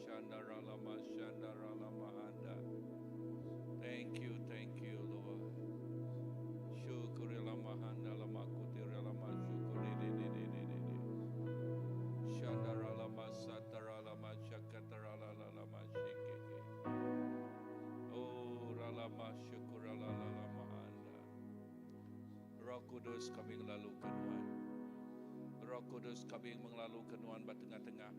shandara lama shandara lama anda. Thank you, Lord. Syukuri lama handa lama kutiri lama syukuri de. Shandara lama satara lama syakatara lama syekeke. Oh, lama syukur lama anda. Roh Kudus kami lalu kenuan. Roh Kudus kami melalu kenuan bat tengah-tengah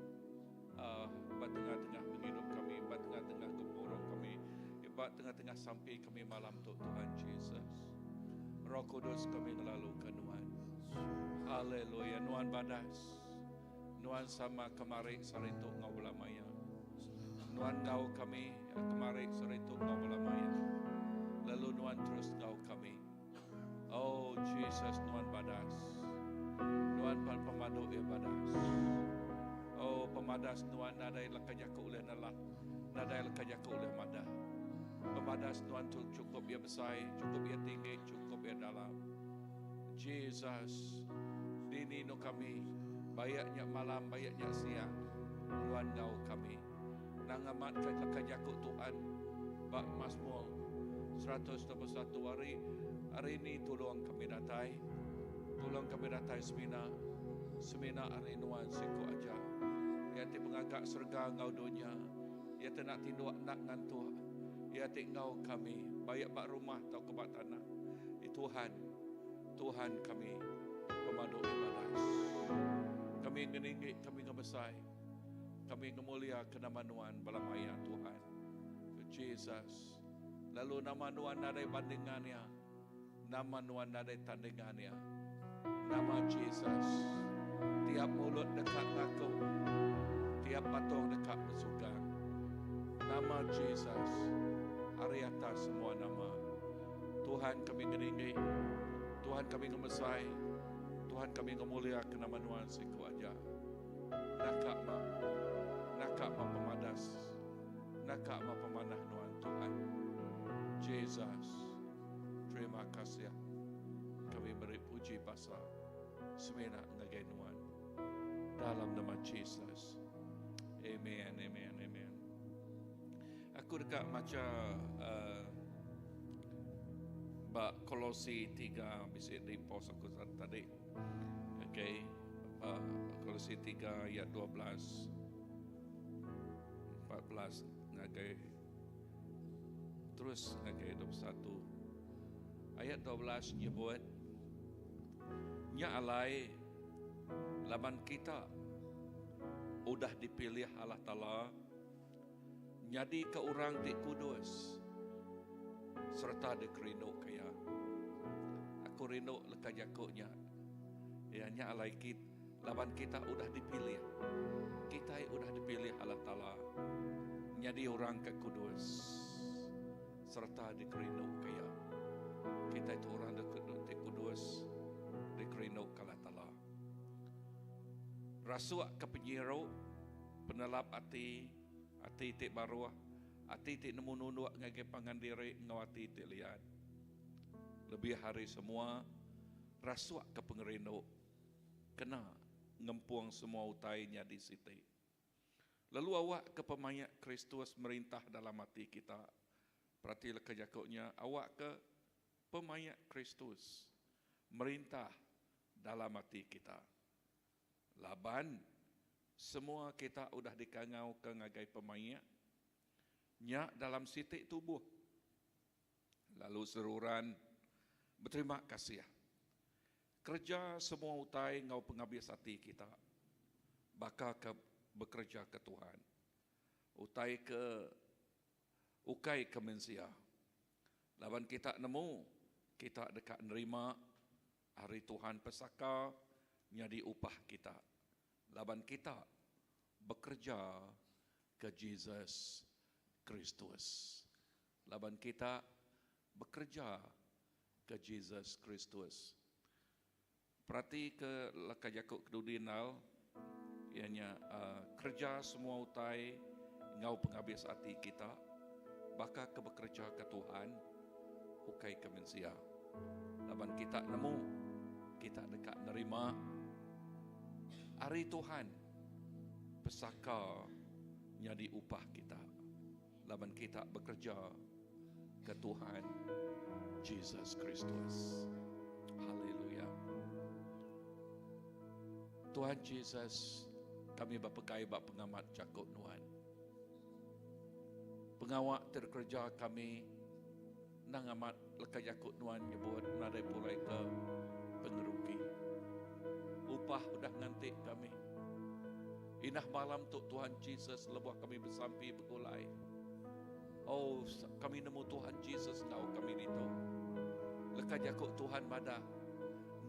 penghidup kami, bat tengah-tengah gempurung kami, bat tengah-tengah sampai kami malam tu Tuhan Yesus. Roh Kudus kami lalu kenuan. Haleluya. Nuan badas, nuan sama kemari saritu ngau belamaya. Nuan ngau kami kemari saritu ngau belamaya. Lalu nuan terus ngau kami. Oh Jesus, nuan badas. Nuan pemadu badas. Oh pemadas nuan nadai lakajaku oleh nalah, nadai lakajaku oleh madah. Pemadas nuan tu cukup ya besar, cukup ya tinggi, cukup ya dalam. Jesus, dini nu kami, bayaknya malam, bayaknya siang, nuan ngau kami. Nangamat lakajaku Tuhan, bak Mazmur 121 hari ini tolong kami datai. Tolong kami datai semina hari nuan siku aja. Ya ti mengagak serga ngau dunia. Ya ti nak tinduak nak ngantuk. Ya ti ngau kami bayak bak rumah atau kebat tanah. Tuhan kami pemadu ibadah. Kami ngeninggi, kami ngebesai. Kami ngemulia ke nama nuan balamaya Tuhan. Jesus. Lalu nama nuan nadai bandingannya. Nama nuan nadai tandingannya. Nama Jesus. Tiap mulut dekat aku, tiap patung dekat bersuka. Nama Jesus, hari atas semua nama. Tuhan kami ngeringgi, Tuhan kami ngemesai, Tuhan kami ngemulia ke nama nuan siku aja. Nakak ma pemadas, nakak ma pemanah nuan Tuhan. Jesus, terima kasih. Kami beri puji pasal semena ngagai nuan. Dalam nama Jesus. Amen. Aku dekat macam bak Kolosi 3 bisa repost aku tadi. Okay. Kolosi 3 ayat 12 14 ngagai terus ngagai 21. Ayat 12 nyebut nya alai laban kita udah dipilih Allah Ta'ala jadi ke orang di kudus serta di kerindu kaya aku rindu lekajakunya ya nya alai kita laban kita udah dipilih Allah Ta'ala jadi orang ke kudus serta di kerindu kaya kita itu orang di kudus di kerindu Allah Ta'ala. Rasuak ke penyiru penelap ati ti baruah ati ti nemu nunduak ngagai pangandiri ngawati ti liat lebih hari semua rasuak ke pengerindu kena ngempuang semua utainya di siti lalu awak ke pemayak Kristus merintah dalam hati kita perhati kejakuknya awak ke pemayak Kristus merintah dalam hati kita. Laban semua kita udah dikangau ke ngagai pemayak nya dalam sitik tubuh. Lalu seruran berterima kasih. Kerja semua utai ngau penghabis hati kita. Bakal ke bekerja ke Tuhan. Ukai ke mensia. Laban kita nemu kita dekat nerima hari Tuhan pesaka nyadi upah kita. Laban kita bekerja ke Jesus Kristus. Laban kita bekerja ke Jesus Kristus. Perhati ke lakajakuk kedudinal ianya kerja semua utai ngau penghabis hati kita bakal ke bekerja ke Tuhan ukai ke mensia. Laban kita nemu kita dekat nerima hari Tuhan pesaka jadi upah kita laban kita bekerja ke Tuhan Jesus Kristus. Haleluya. Tuhan Jesus, kami berpegai bak pengamat cakap Tuhan. Pengawak terkerja kami nang amat lekat jakut Tuhan nyebut nadai pulai ke pengerugi. Upah udah ngantik kami. Inah malam tu Tuhan Jesus lebuh kami bersampi begulai. Oh, kami nemu Tuhan Jesus tahu kami itu. Lekat jakut Tuhan madah.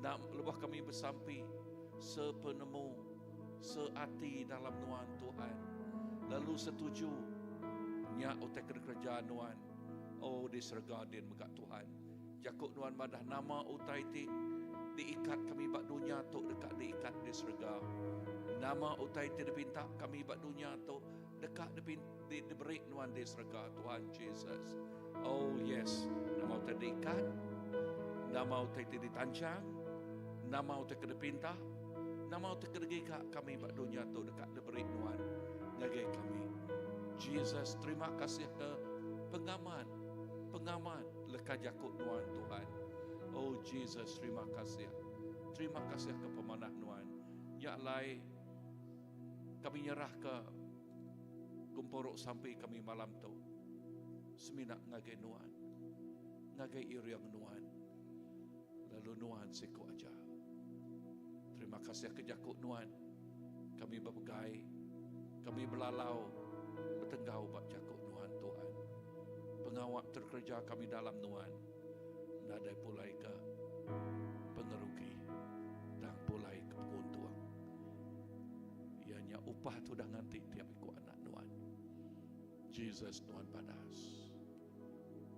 Nak lebuh kami bersampi sepenemu seati dalam nuan Tuhan. Lalu setuju nya otak kerjaan nuan. Oh, di serga din megak Tuhan. Jakut nuan madah nama utai ti diikat kami bak dunia tu dekat diikat di serga. Nama utai ti dipinta kami bak dunia tu dekat diberi nuan di serga Tuhan Jesus. Oh yes, nama utai diikat, nama utai ti ditancang, nama utai ke dipinta, nama utai ke diikat kami bak dunia tu dekat diberi nuan ngagai kami. Jesus, terima kasih ke pengaman lekat jakut nuan Tuhan. Oh Jesus, terima kasih. Terima kasih ke pemanah nuan. Ya lai kami nyerah ke gumporok sampai kami malam tu. Seminak ngagai nuan. Ngagai iriang nuan. Lalu nuan siku aja. Terima kasih ke jakut nuan. Kami berpegai. Kami belalau. Bertenggau bak jakut nuan Tuhan. Pengawak terkerja kami dalam nuan. Nadai pulai ke pengerugi dan pulai ke penguntung. Ianya upah tu dah nganti tiap ikut anak nuan. Jesus nuan padas.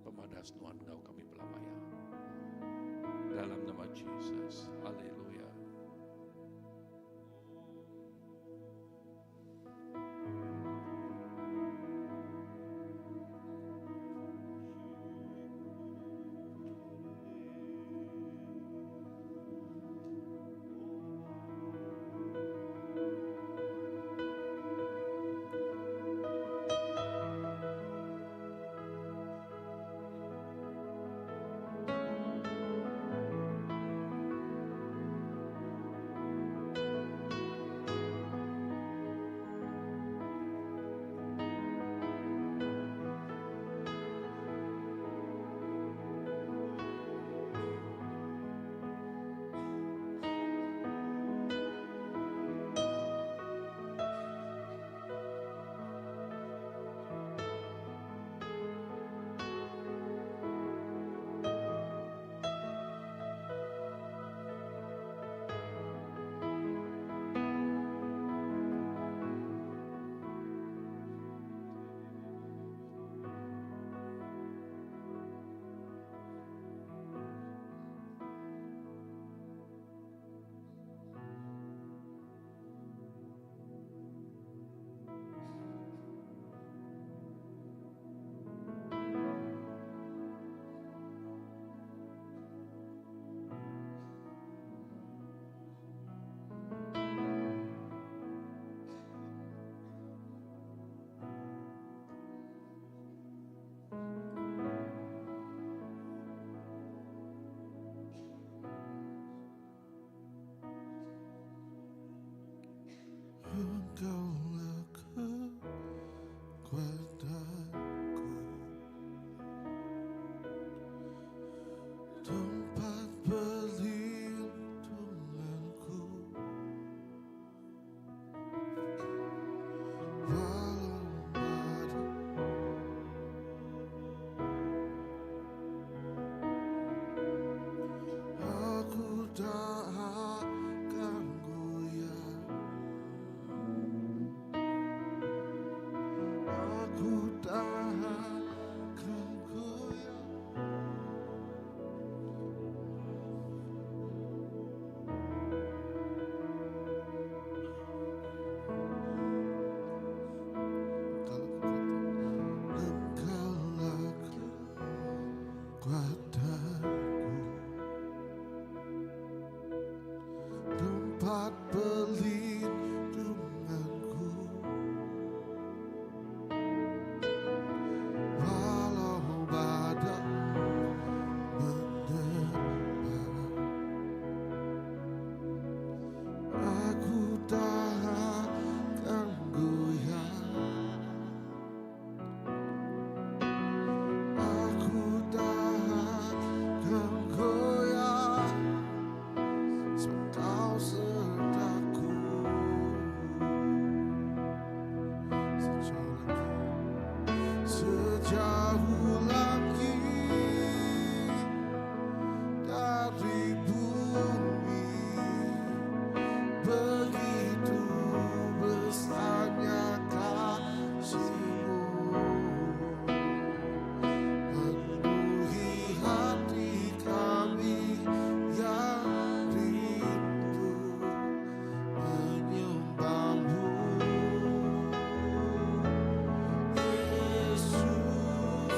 Pemadas nuan ngau kami belamaya. Dalam nama Jesus. Haleluya. Engkaulah kekuatanku, tempat perlindunganku, walau aku tak akan goyah. Aku tak jauh lagi dari bumi, begitu besarnya kasih-Mu, penuhi hati kami yang rindu menyembah-Mu. Yesus,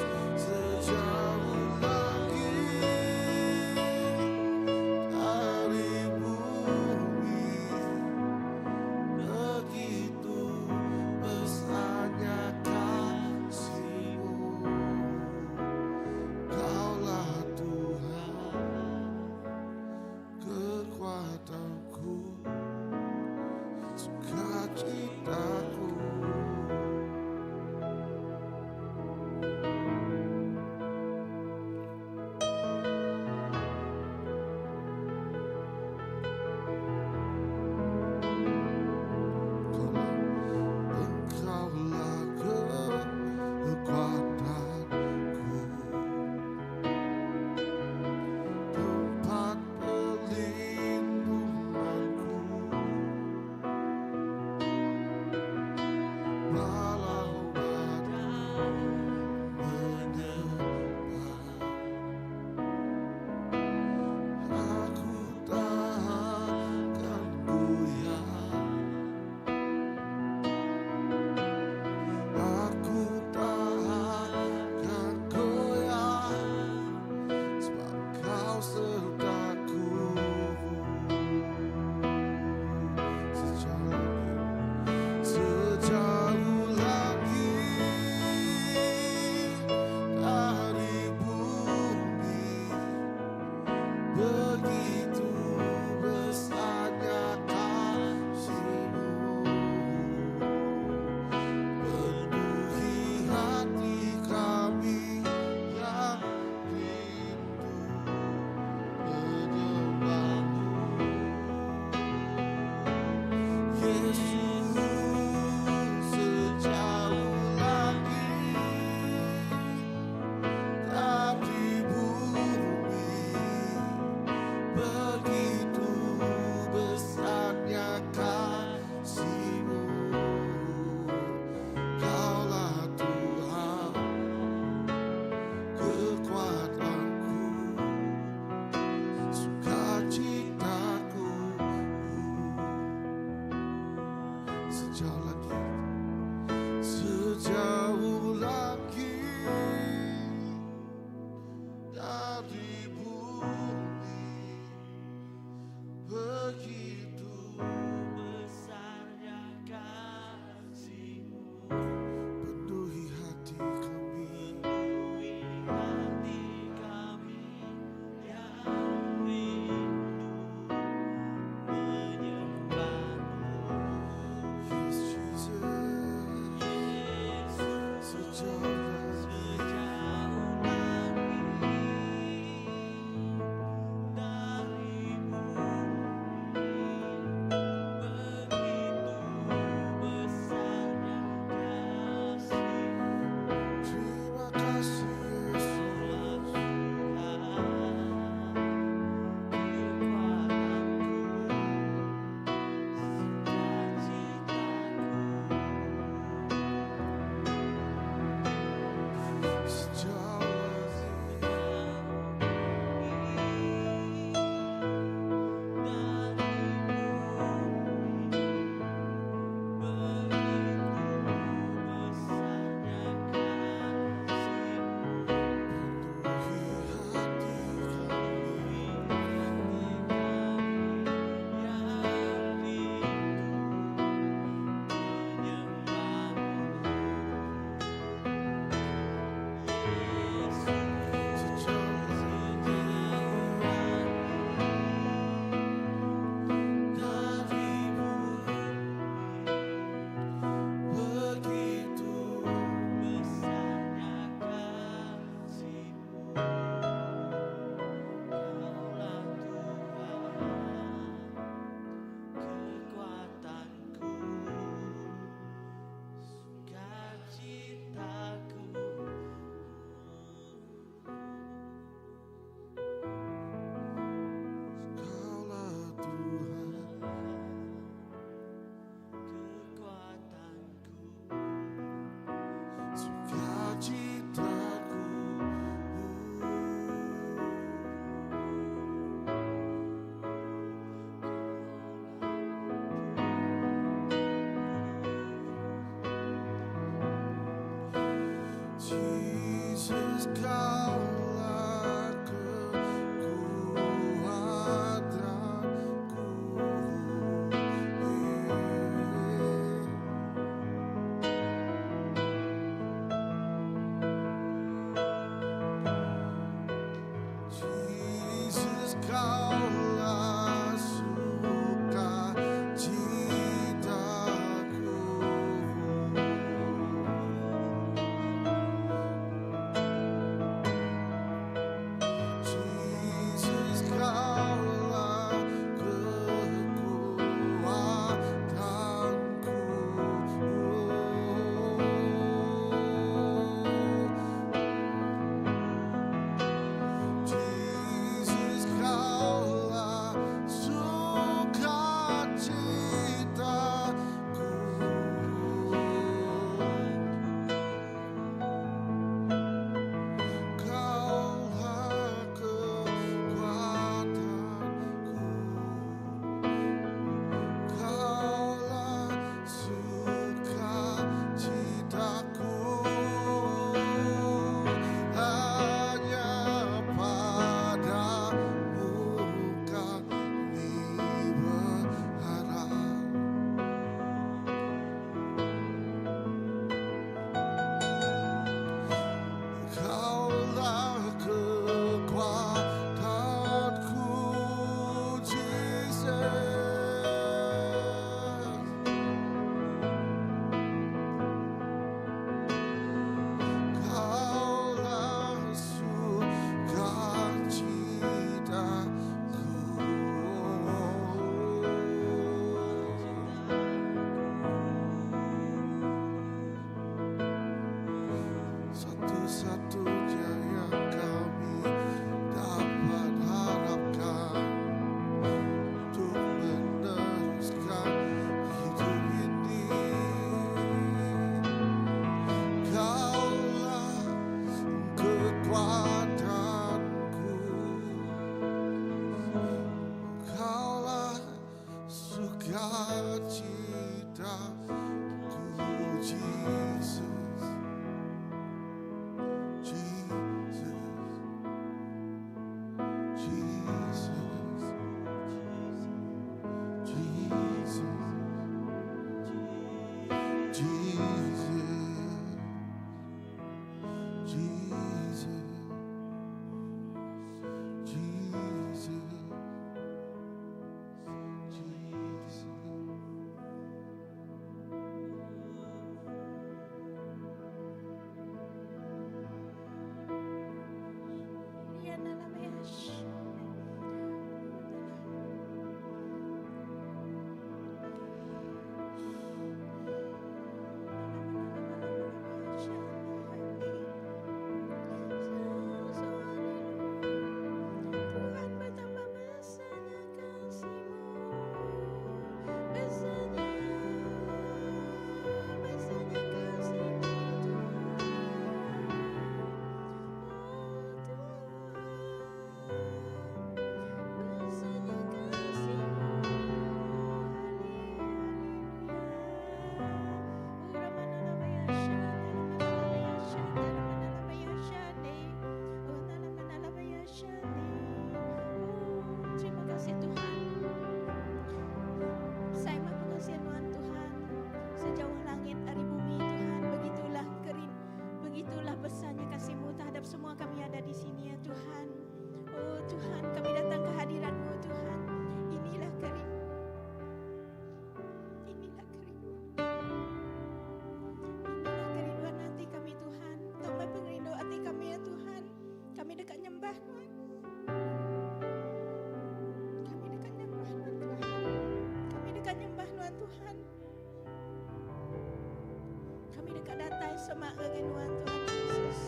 jemaat kegenuan Tuhan Yesus.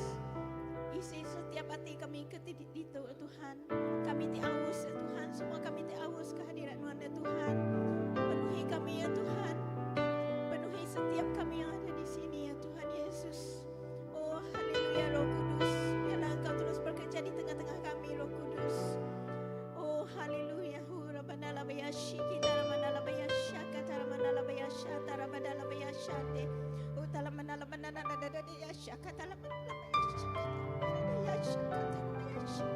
Isi setiap hati kami ke titik itu Tuhan. Kami diaus Tuhan, semua kami diaus kehadiran Tuhan ya Tuhan. Penuhi kami ya Tuhan. Penuhi setiap kami yang ada di sini ya Tuhan Yesus. Oh haleluya Roh Kudus. Biarlah Engkau terus bekerja di tengah-tengah kami Roh Kudus. Oh haleluya. Rabbana la bayashi kita ramana la bayasha kata ramana la bayasha tarabada la bayashate. Oh talamana la banana la dada yasha kata la bayasha. Yasha kata la bayasha.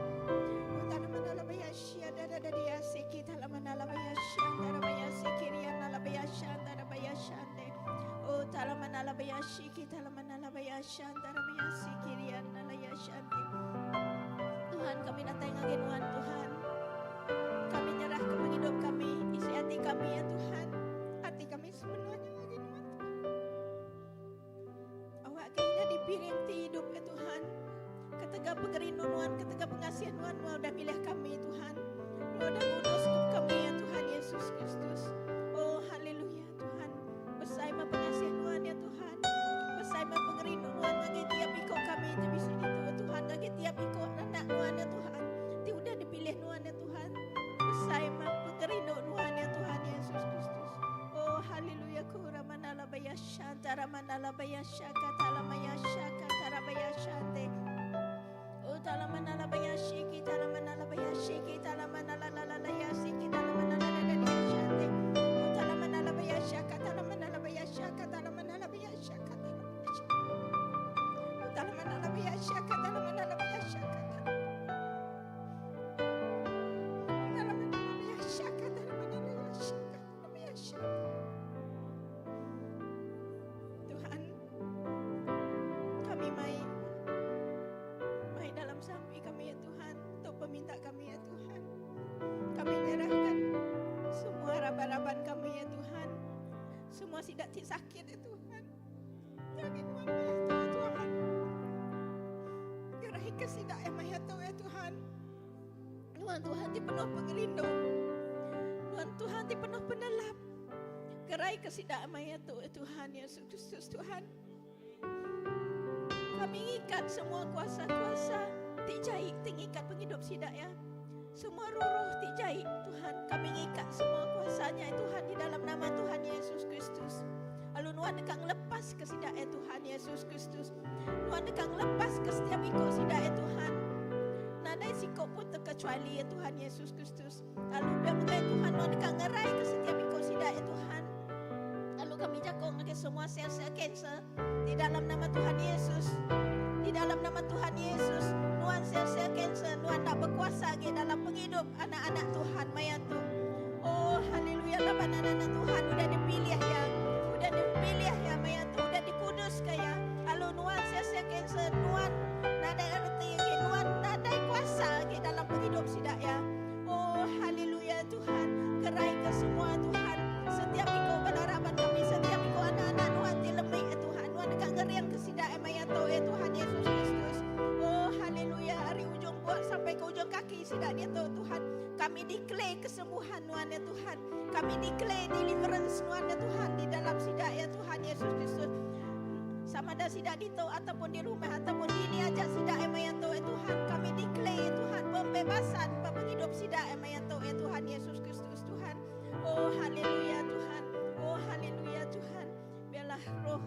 Oh talamana la bayashi dada yasi kita ramana la bayasha tarabayasi kiriana la bayasha tarabayashate. Oh talamana la bayashi kita ramana la bayasha tarabayasi kiriana la yashate. Tuhan kami datang ngagenuan Tuhan. Kami nyerahkan hidup kami, isi hati kami ya Tuhan. Hati kami sepenuhnya lagi Tuhan. Awak kayaknya dipiring ti hidup ya Tuhan. Ketika pengerinduan, ketika pengasihan Tuhan, Tuhan udah milih kami Tuhan. Tuhan udah ngurus kami ya Tuhan Yesus Kristus. Oh haleluya Tuhan. Bersama pengasihan Tuhan ya Tuhan. Bersama pengerinduan Tuhan, bagi tiap ikut kami itu bisa itu Tuhan. Bagi tiap ikut anak Tuhan ya Tuhan. Ti udah dipilih Tuhan ya Tuhan. Bersama pengerinduan Tuhan ya Tuhan Yesus Kristus. Oh haleluya kuramana la bayasha taramana la bayasha katala mayasha katara bayashate. Oh talamana la bayashi kita lamana la bayashi kita lamana la la la la yasi kita lamana la la la yashate. Oh talamana la bayasha katala mana la bayasha katala mana la bayasha katala bayasha. Oh talamana la bayasha katala mana la bayasha katala. Tuhan, kami mai dalam sampai kami ya Tuhan, untuk peminta kami ya Tuhan. Kami nyerahkan semua harapan-harapan kami ya Tuhan. Semua sidak sakit ya Tuhan. Jadi mana ya Tuhan. Gerahi kesidak emang ya Tuhan. Tuhan di penuh pengelindung. Tuhan di penuh penelap. Gerai kesidak emang ya Tuhan Yesus Kristus Tuhan. Kami ikat semua kuasa-kuasa dijahit, tingikat penghidup sidak ya. Semua roh dijahit Tuhan. Kami ikat semua kuasanya Tuhan di dalam nama Tuhan Yesus Kristus. Lalu Tuhan dekat lepas ke sidak ya Tuhan Yesus Kristus. Tuhan dekat lepas ke setiap ikut sidak ya Tuhan. Nadai sikap pun terkecuali ya Tuhan Yesus Kristus. Lalu biar mengenai Tuhan Tuhan dekat ngerai ke setiap ikut sidak ya Tuhan. Lalu kami jaga ke semua sel-sel kanser di dalam nama Tuhan Yesus. Di dalam nama Tuhan Yesus, Tuhan sel-sel kanser, Tuhan tak berkuasa di dalam penghidup anak-anak Tuhan maya tu. Oh haleluya lah anak-anak Tuhan udah dipilih ya. Udah dipilih ya maya tu, udah dikudus kaya. Lalu Tuhan sel-sel kanser, Tuhan nadai erti lagi, Tuhan nadai kuasa di dalam penghidup sidak ya. Oh haleluya Tuhan, gerai ke semua Tuhan. Setiap ikut pengharapan kami, setiap ikut anak-anak Tuhan dilemik ya Tuhan. Tuhan dekat ngerian ke sidak maya tu ya Tuhan Yesus Kristus. Oh haleluya, hari ujung buat sampai ke ujung kaki sidak dia tu Tuhan. Kami declare kesembuhan Tuhan ya Tuhan. Kami declare deliverance Tuhan ya Tuhan di dalam sidak ya Tuhan Yesus Kristus. Sama ada sidak di tu ataupun di rumah ataupun di ini ajak sidak ya Tuhan. Kami declare ya Tuhan pembebasan penghidup sidak ya Tuhan Yesus Kristus Tuhan. Oh haleluya Tuhan. Oh haleluya Tuhan. Biarlah roh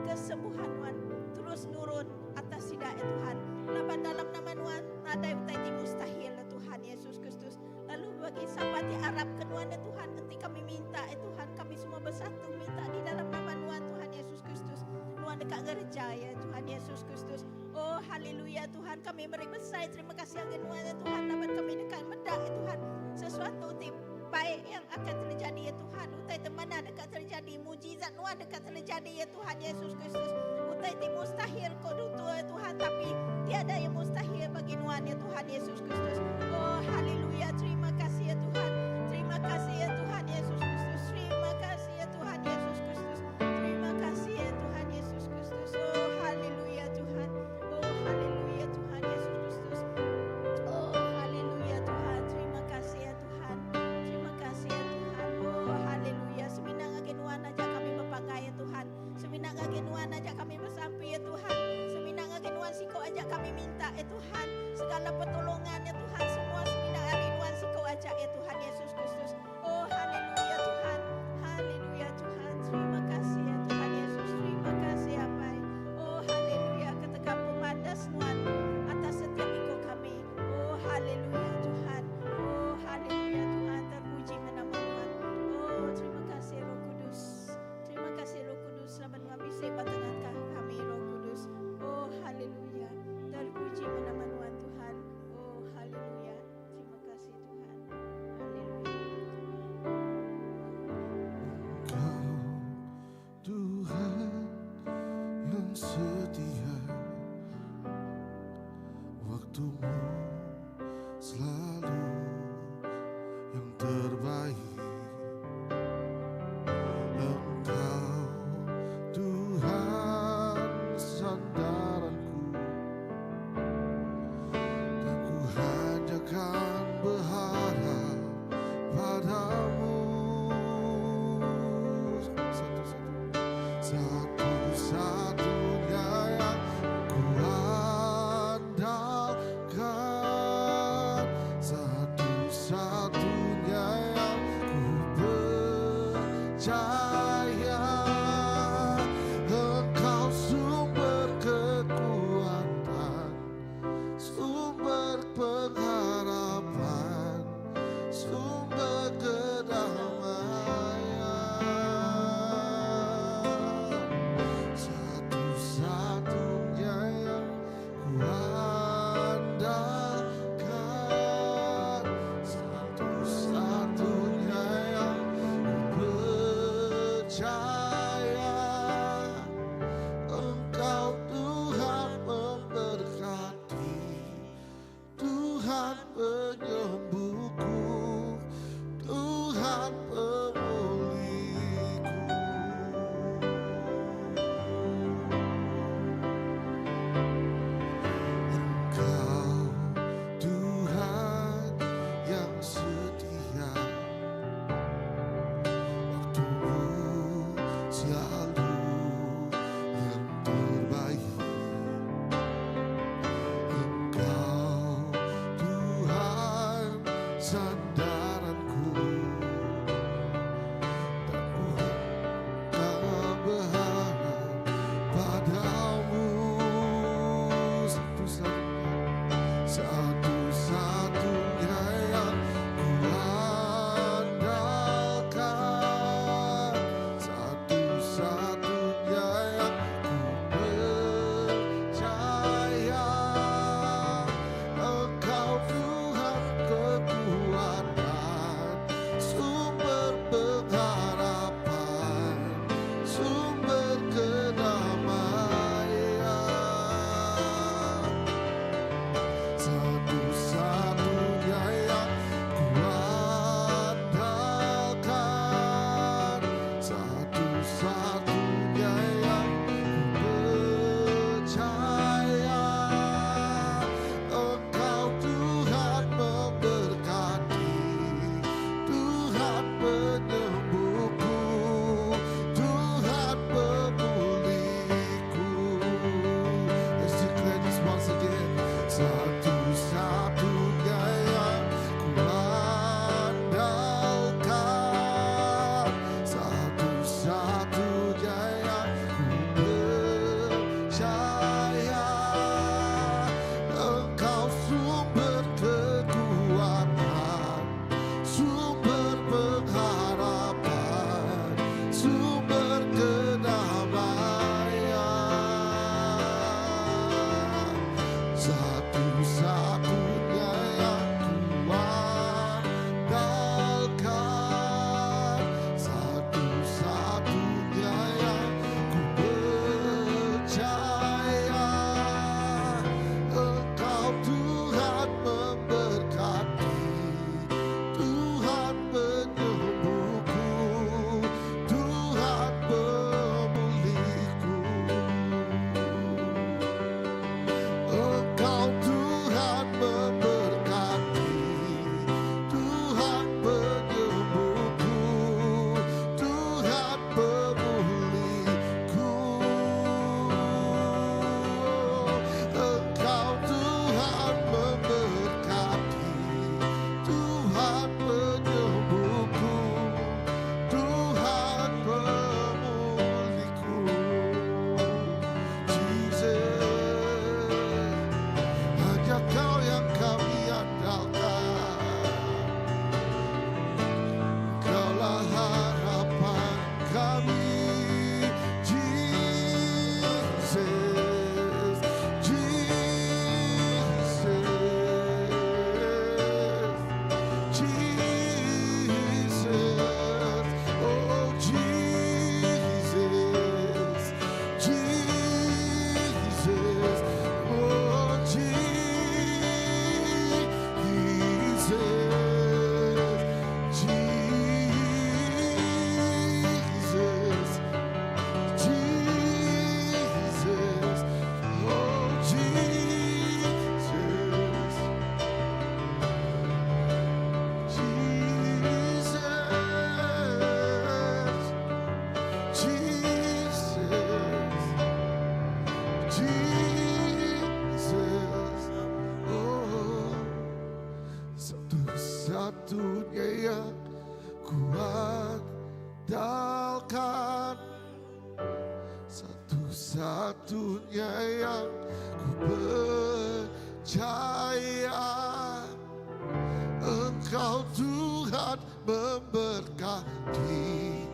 kesembuhan Tuhan terus nurun atas sidak ya Tuhan. Laban dalam nama Tuhan ada utai mustahil ya Tuhan Yesus Kristus. Lalu bagi sahabat yang Arab ke Tuhan ya Tuhan, nanti kami minta ya Tuhan, kami semua bersatu minta di dalam nama Tuhan Yesus Kristus. Tuhan dekat gereja ya Tuhan Yesus Kristus. Oh haleluya Tuhan, kami beri besar terima kasih yang Tuhan ya Tuhan. Laban kami dekat mendak ya Tuhan. Sesuatu baik yang akan terjadi ya Tuhan. Utai temana dekat terjadi, mujizat Tuhan dekat terjadi ya Tuhan Yesus Kristus. Utai mustahil kau dutu ya Tuhan, tapi tiada yang mustahil bagi Tuhan ya Tuhan Yesus Kristus. Oh haleluya, terima kasih ya Tuhan. Terima kasih ya Tuhan Yesus Kristus. Terima kasih ya Tuhan Yesus Kristus. Terima kasih ya Tuhan Yesus Kristus. Oh haleluya Tuhan. Oh haleluya Tuhan Yesus Kristus. Oh haleluya Tuhan. Terima kasih ya Tuhan. Terima kasih ya Tuhan. Oh haleluya. Seminang agen Tuhan aja kami berpakai ya Tuhan. Seminang agen Tuhan aja kami bersampai ya Tuhan. Tuhan, segala pertolongannya Tuhan, semua seminat rinduan si kau ajak Tuhan Yesus Kristus. Oh haleluya Tuhan, haleluya Tuhan, terima kasih Tuhan Yesus, terima kasih Bapa. Oh haleluya, ketika pemandas Tuhan atas setiap ikut kami. Oh haleluya Tuhan, oh haleluya Tuhan, terpuji nama Tuhan. Oh terima kasih Roh Kudus, terima kasih Roh Kudus, selamat menghabisi batangan kami Roh Kudus. Oh haleluya, terpuji nama Tuhan Tuhan. Oh haleluya, terima kasih Tuhan, haleluya. Engkau Tuhan yang setia, waktumu selalu yang terbaik. Engkau Tuhan sandaranku, dan ku hanya kan berharap padamu. Satu-satunya yang ku andalkan. satu-satunya yang kuandalkan, satu-satunya yang ku percaya. Engkau Tuhan memberkati,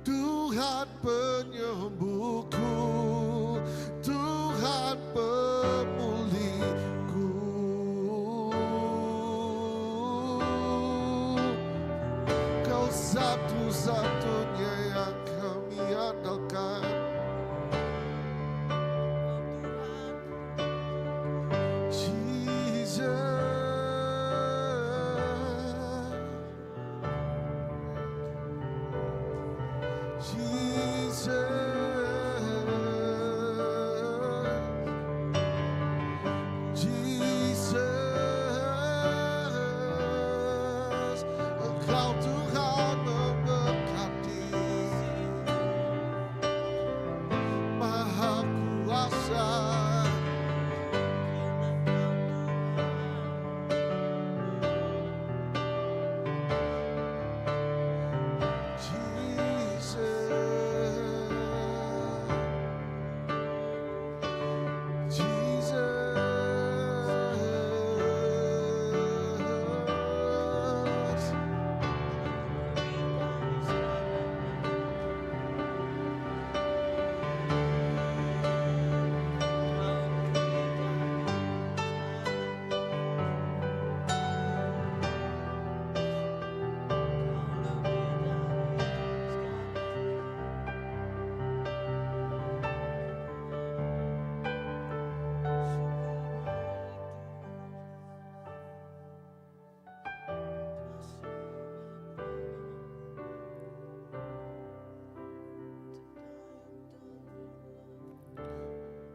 Tuhan penyembuhku, Tuhan pemulihku. Kau satu-satunya yang kami andalkan.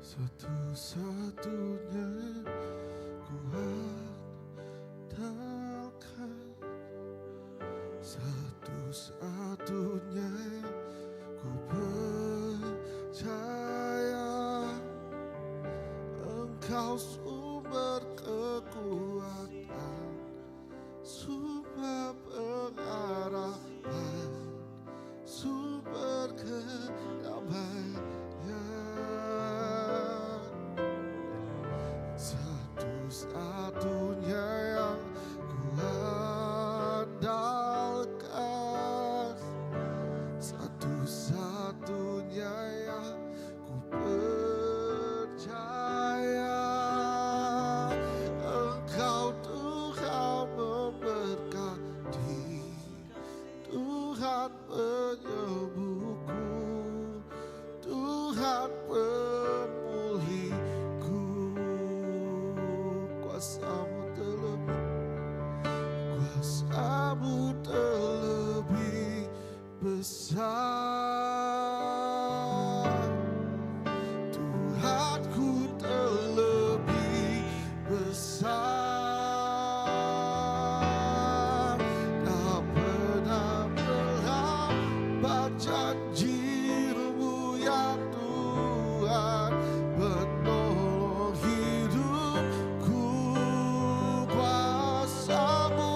Satu-satunya ku andalkan, satu-satunya ku percaya. Engkau sumber kekuatan, sumber pengharapan, sumber kedamaian. Satu-satunya yang ku andalkan, satu-satunya yang ku percaya. Engkau Tuhan memberkati, Tuhan penyembuhku, Tuhan pemulihku. Kuasamu terlebih besar, Tuhanku terlebih besar. Tak pernah terhambat janji-Mu ya Tuhan, penolong hidupku. Kuasamu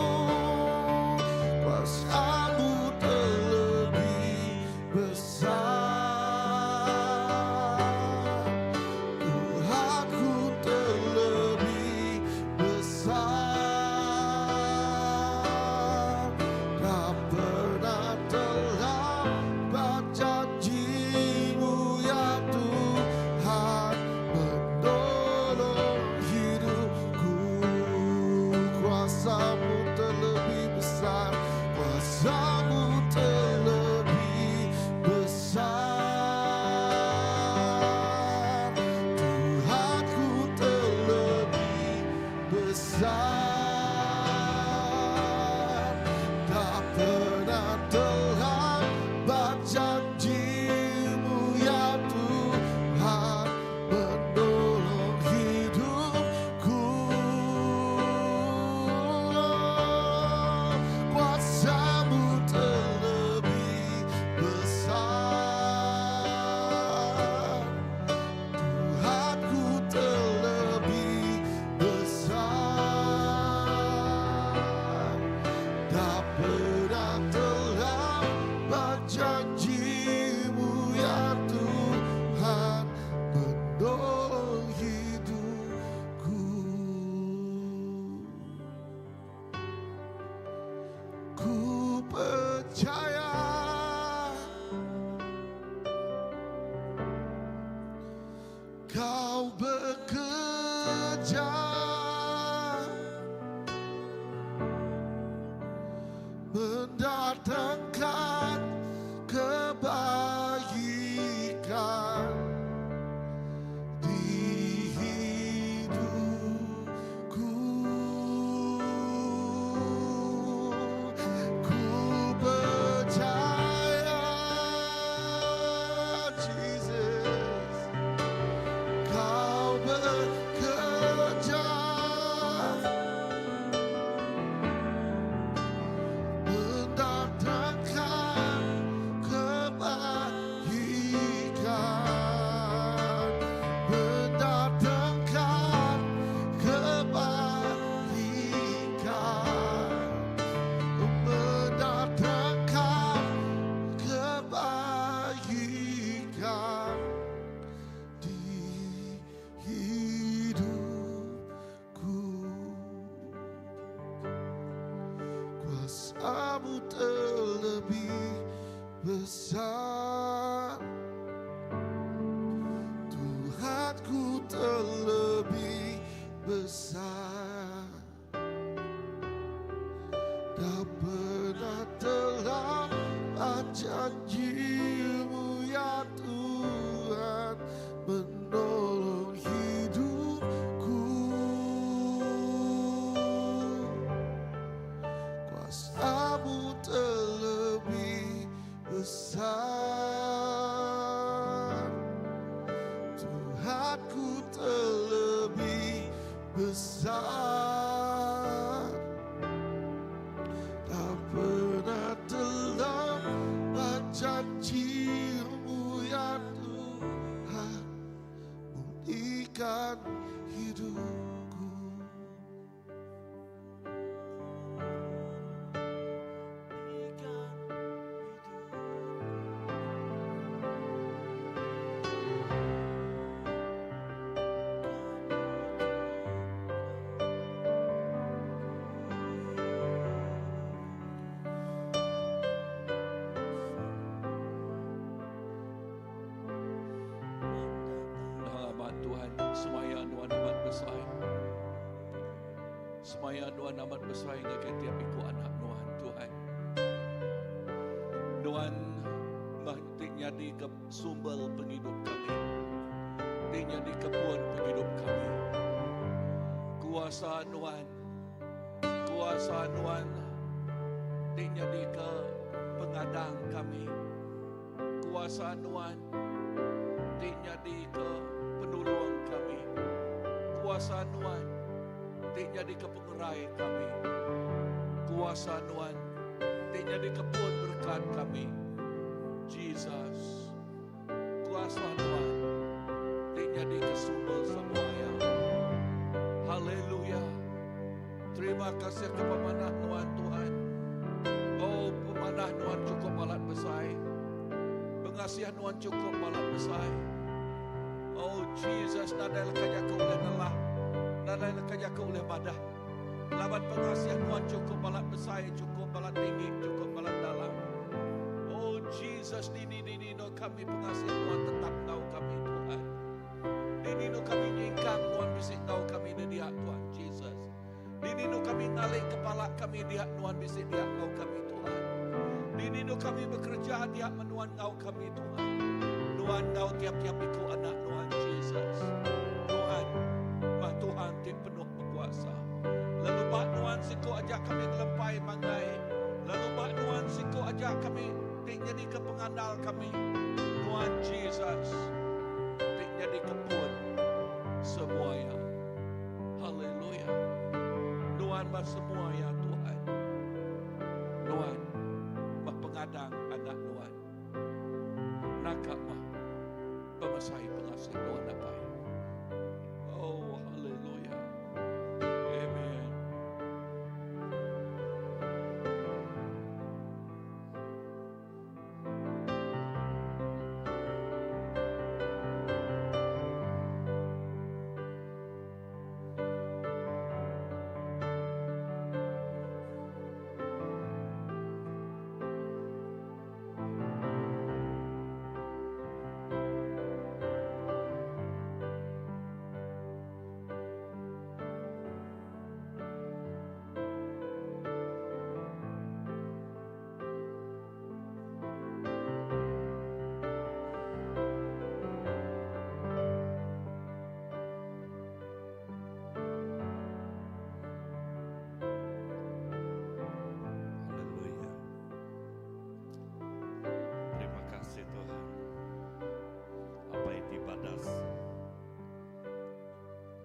terlebih besar, Tuhanku terlebih besar. Tak pernah terlambat janji-Mu ya Tuhan, menolong hidupku. Kuasamu terlebih besar, kuasamu terlebih besar, Tuhanku terlebih besar. Tak pernah terhambat janji-Mu ya Tuhan, menolong hidupku. Kuasamu terlebih besar, Tuhanku terlebih besar. saja mendatangkan kebaikan di hidupku. Ku percaya, Jesus, Kau bekerja mendatangkan kebaikan, mendatangkan kebaikan, mendatangkan kebaikan di hidupku. Kuasa-Mu terlebih besar, Tuhanku terlebih besar. Tak pernah terlambat janji-Mu ya Tuhan menolong hidupku. Kuasa-Mu terlebih besar, Tuhanku terlebih besar. Tak pernah terlambat janji-Mu ya Tuhan memulihkan hidupku. Nama Tuhan, semaya Tuhan amat besar. Semaya Tuhan amat besar ngagai tiap ikut anak Tuhan. Tuhan mahtik jadi ke sumber penghidup kami. Tik jadi kepuan penghidup kami. Kuasa Tuhan tik jadi ke pengadang kami. Kuasa Tuhan tik jadi ke penolong kami. Kuasa Tuhan tik jadi ke pengerai kami. Kuasa Tuhan tik jadi ke pun berkat kami. Jesus, kuasa Tuhan tik jadi ke sumber semuanya. Haleluya. Terima kasih kepada Tuhan. Oh, pemanah Tuhan cukup balat besar. Pengasihan Tuhan cukup balat besar. Oh Jesus, nadai lekanya ke oleh Allah, nadai lekanya ke oleh badah. Lawan pengasihan Tuhan cukup balat besar, cukup balat tinggi, cukup balat dalam. Oh Jesus, dini no kami pengasihan Tuhan tetap tahu kami Tuhan. Dini no kami nyingkang Tuhan bisik tahu kami dia Tuhan Jesus. Dini no kami ngalih kepala kami dia Tuhan bisik dia tahu kami Tuhan. Dini no kami bekerja dia menuan tahu kami Tuhan. Tuhan tahu tiap-tiap ikut anak Tuhan Jesus. Tuhan, mah Tuhan tim penuh berkuasa. Lalu Pak Tuhan siku ajak kami ngelempai mangai. Lalu Pak Tuhan siku ajak kami tik jadi ke pengandal kami. Tuhan Jesus, tik jadi kepun semuanya. Haleluya. Tuhan mah semua ya Tuhan. Tuhan mah pengadang anak Tuhan. Nakak mah pemasai pengasih Tuhan apa? Oh, haleluya. Amen.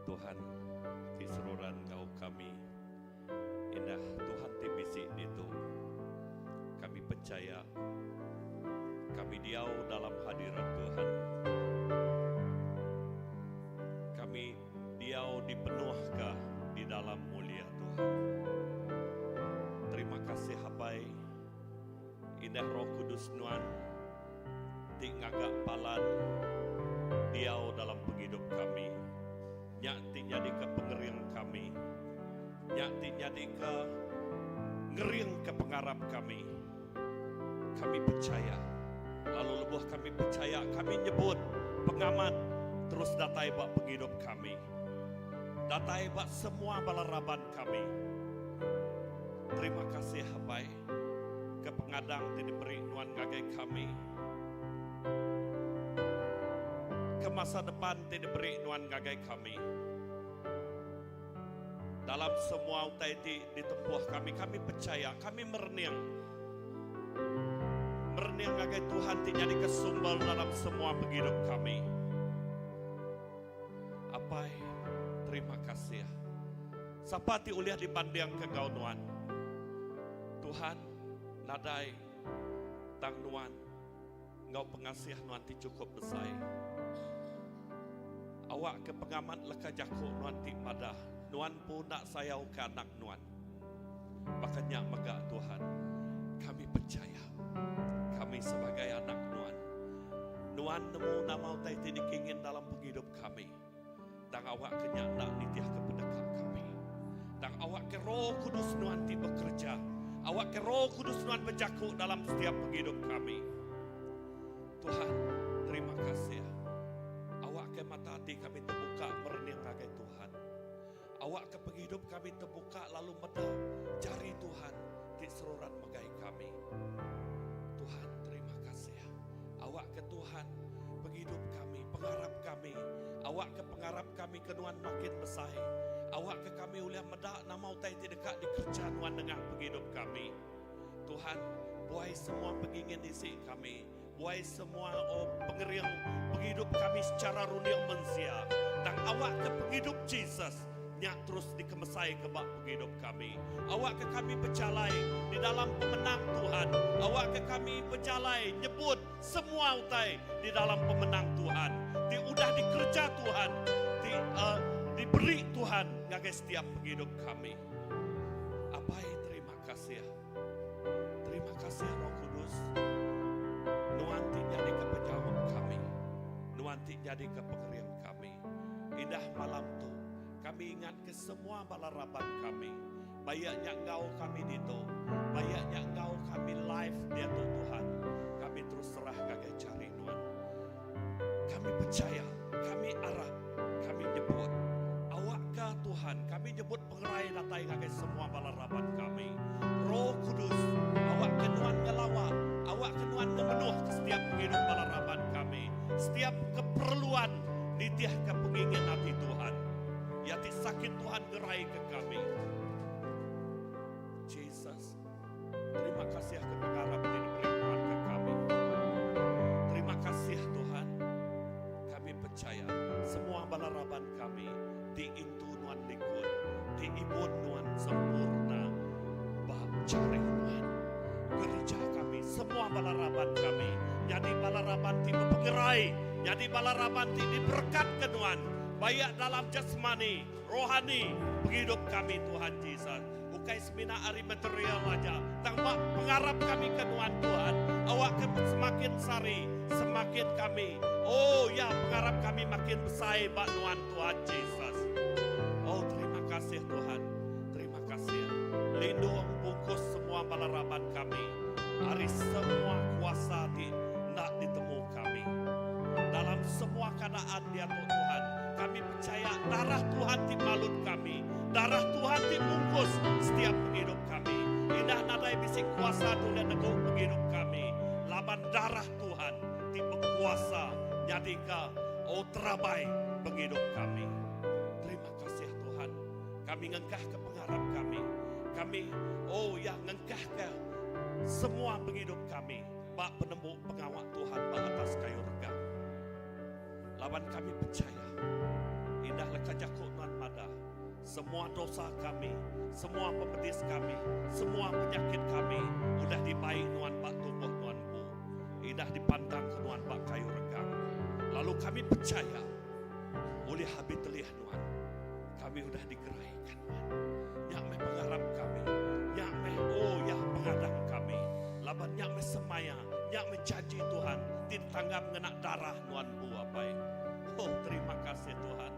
Tuhan ti seruran ngau kami indah Tuhan ti bisi itu kami percaya kami diau dalam hadirat Tuhan, kami diau dipenuhkah di dalam mulia Tuhan. Terima kasih hapai indah Roh Kudus Nuan ti ngagak palan diau dalam penghidup kami, nyak ti jadi ke pengering kami, nyak ti jadi ke ngering ke pengarap kami. Kami percaya, lalu lebuh kami percaya, kami nyebut pengamat terus datai bak penghidup kami, datai bak semua balaraban kami. Terima kasih hapai ke pengadang ti diberi nuan ngagai kami, ke masa depan ti diberi nuan ngagai kami. Dalam semua utai ti ditempuh kami percaya, kami merenang ngagai Tuhan ti jadi kesumbal dalam semua penghidup kami. Apai, terima kasih. Sapa ti uliah dipandang ke ngau nuan. Tuhan, nadai tang nuan, ngau pengasih nuan ti cukup besar. Awak ke pengamat leka jaku nuan ti madah, nuan pun nak sayau ke anak nuan. Makanya megak Tuhan, kami percaya, kami sebagai anak nuan, nuan nemu nama utai ti dikingin dalam penghidup kami. Dan awak kenyak nak nitiah ke pendekat kami. Dan awak ke Roh Kudus nuan ti bekerja. Awak ke Roh Kudus nuan berjaku dalam setiap penghidup kami. Tuhan, terima kasih. Awak ke mata hati kami terbuka merenung ngagai Tuhan. Awak ke penghidup kami terbuka lalu meda jari Tuhan di seluruh megai kami. Tuhan, terima kasih. Awak ke Tuhan penghidup kami, pengharap kami. Awak ke pengharap kami kenuan makin besar. Awak ke kami uliah medak nama utai ti dekat di kerja nuan dengan penghidup kami. Tuhan, buai semua pengingin isi kami, buai semua pengeriang penghidup kami secara runiang mensia. Dan awak ke penghidup Jesus nyak terus dikemesai ke bak penghidup kami. Awak ke kami berjalai di dalam pemenang Tuhan. Awak ke kami berjalai nyebut semua utai di dalam pemenang Tuhan. Di udah dikerja Tuhan, diberi Tuhan ngagai setiap penghidup kami. Apai, terima kasih. Terima kasih Roh Kudus. Nuanti jadi ke penjawab kami, nuanti jadi ke pengerian kami. Indah malam tu kami ingat ke semua balaraban kami. Bayaknya engkau kami dito, bayaknya engkau kami live dia tu Tuhan. Kami terus serah ngagai cari nuan. Kami percaya, kami arah, kami nyebut. Awakkah Tuhan, kami nyebut pengerai datai ngagai semua balaraban kami. Roh Kudus, awak kenuan ngelawa, awak kenuan memenuh ke setiap penghidup balaraban kami. Setiap keperluan nitiah ke pengingin hati Tuhan. Yati sakit Tuhan gerai ke kami. Jesus, terima kasih ke pengharap yang diberi Tuhan ke kami. Terima kasih Tuhan. Kami percaya semua balaraban kami diintu nuan likun, diibun nuan sempurna. Bab cari Tuhan. Gereja kami, semua balaraban kami. Jadi balaraban ti bergerai, jadi balaraban ti diberkat ke nuan. Baik dalam jasmani, rohani, penghidup kami Tuhan Yesus. Bukai semina hari material aja. Tanpa pengharap kami ke Tuhan. Awak semakin sari, semakin kami. Oh ya, pengharap kami makin besar bak Tuhan Yesus. Oh terima kasih Tuhan. Terima kasih. Lindung bungkus semua balaraban kami. Hari semua kuasa nak ditemu kami. Dalam semua keadaan dia Tuhan. Kami percaya darah Tuhan di malut kami. Darah Tuhan di bungkus setiap penghidup kami. Indah nadai bisik kuasa Tuhan neguk penghidup kami. Laban darah Tuhan di berkuasa. Nyadika terabai penghidup kami. Terima kasih Tuhan. Kami ngengkah ke pengharap kami. Kami ngengkah ke semua penghidup kami. Bak penemu pengawal Tuhan bak atas kayu rega. Lawan kami percaya. Indah leka jakuk semua dosa kami, semua pemedis kami, semua penyakit kami udah dibaik nuan Pak tubuh nuan Bu. Idah dipandang ke nuan Pak kayu regang. Lalu kami percaya oleh habis telih nuan, kami udah digeraikan nuan. Nyak meh pengharap kami, nyak meh ya pengadang kami. Laban nyak meh semaya, nyak menjanji Tuhan, ditanggap ngenak darah nuan Bu apai. Oh terima kasih Tuhan.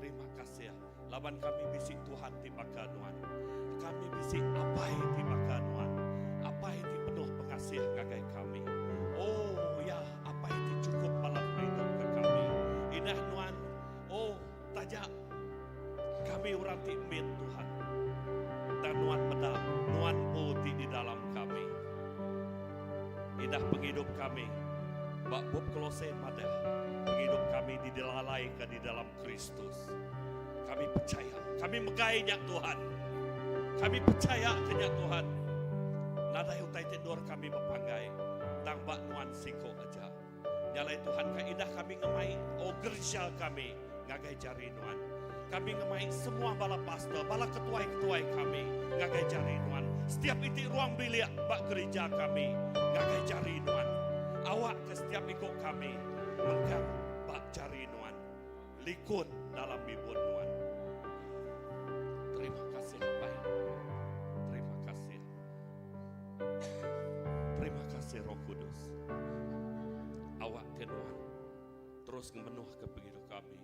Terima kasih. Laban kami bisik Tuhan di maka nuan. Kami bisik apai di maka nuan. Apai di penuh pengasih ngagai kami. Oh ya, apai di cukup malam hidup ke kami. Indah nuan. Oh tajak kami orang timin Tuhan. Dan nuan pedang, nuan putih di dalam kami. Indah penghidup kami. Bak bub Kolose madah. Penghidup kami didelalai ke di dalam Kristus. Kami percaya, kami megainya Tuhan. Kami percaya kenya Tuhan. Nada utai tidur kami mepanggai. Tang bak nuan siko aja. Nyalai Tuhan ka indah kami ngemai. Oh gereja kami ngagai jari nuan. Kami ngemai semua bala pastor, bala ketuai-ketuai kami ngagai jari nuan. Setiap itik ruang bilik bak gereja kami ngagai jari nuan. Awak ke setiap ikut kami menggang bak jari nuan. Likun dalam bibun nuan. Terima kasih Bapak. Terima kasih. Terima kasih Roh Kudus. Awak tenuan terus ngemenuh ke penghidup kami.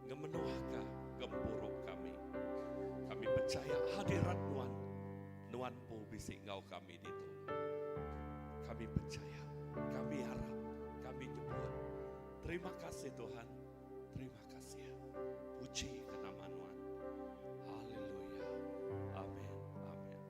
Ngemenuh ke gempuruk kami. Kami percaya hadirat nuan. Nuan pun bisik ngau kami itu. Kami percaya. Kami harap. Kami nyebut. Terima kasih Tuhan. Terima kasih. Puji ke nama Nuan. Haleluya. Amin. Amin.